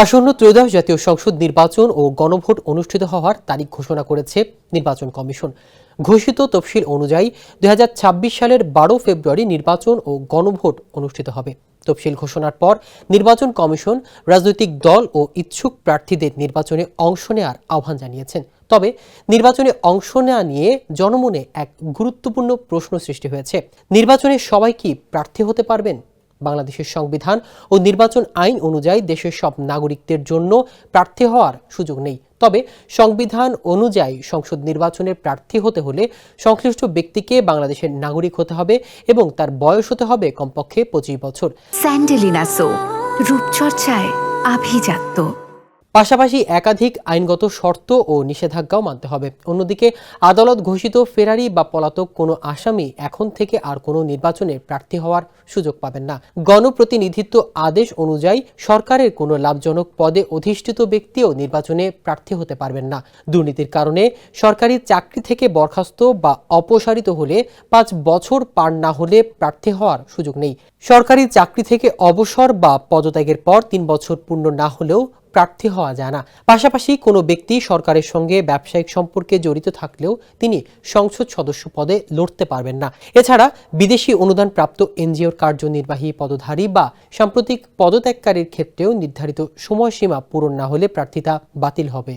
আসন্ন ত্রয়োদশ জাতীয় সংসদ নির্বাচন ও গণভোট অনুষ্ঠিত হওয়ার তারিখ ঘোষণা করেছে নির্বাচন কমিশন। ঘোষিত তফসিল অনুযায়ী ২০২৬ সালের ১২ ফেব্রুয়ারি নির্বাচন ও গণভোট অনুষ্ঠিত হবে। তফসিল ঘোষণার পর নির্বাচন কমিশন রাজনৈতিক দল ও ইচ্ছুক প্রার্থীদের নির্বাচনে অংশ নেওয়ার আহ্বান জানিয়েছেন। তবে নির্বাচনে অংশ নেওয়া নিয়ে জনমনে এক গুরুত্বপূর্ণ প্রশ্ন সৃষ্টি হয়েছে। নির্বাচনে সবাই কি প্রার্থী হতে পারবেন? বাংলাদেশের সংবিধান ও নির্বাচন আইন অনুযায়ী দেশের সব নাগরিকদের জন্য প্রার্থী হওয়ার সুযোগ নেই। তবে সংবিধান অনুযায়ী সংসদ নির্বাচনের প্রার্থী হতে হলে সংশ্লিষ্ট ব্যক্তিকে বাংলাদেশের নাগরিক হতে হবে এবং তার বয়স হতে হবে কমপক্ষে ২৫ বছর। স্যান্ডেলিনা সো, রূপচর্চায় আভিজাত্য। পাশাপাশি একাধিক আইনগত শর্ত ও নিষেধাজ্ঞাও মানতে হবে। অন্যদিকে আদালত ঘোষিত ফেরারি বা পলাতক কোনো আসামি এখন থেকে আর কোনো নির্বাচনে প্রার্থী হওয়ার সুযোগ পাবেন না। গণপ্রতিনিধিত্ব আদেশ অনুযায়ী সরকারের কোনো লাভজনক পদে অধিষ্ঠিত ব্যক্তিও নির্বাচনে প্রার্থী হতে পারবেন না। দুর্নীতির কারণে সরকারি চাকরি থেকে বরখাস্ত বা অপসারিত হলে ৫ বছর পার না হলে প্রার্থী হওয়ার সুযোগ নেই। সরকারি চাকরি থেকে অবসর বা পদত্যাগের পর ৩ বছর পূর্ণ না হলেও প্রার্থী হওয়া যায় না। পাশাপাশি কোনো ব্যক্তি সরকারের সঙ্গে ব্যবসায়িক সম্পর্কে জড়িত থাকলেও তিনি সংসদ সদস্য পদে লড়তে পারবেন না। এছাড়া বিদেশি অনুদানপ্রাপ্ত এনজিওর কার্যনির্বাহী পদধারী বা সাম্প্রতিক পদত্যাগকারীর ক্ষেত্রেও নির্ধারিত সময়সীমা পূরণ না হলে প্রার্থিতা বাতিল হবে।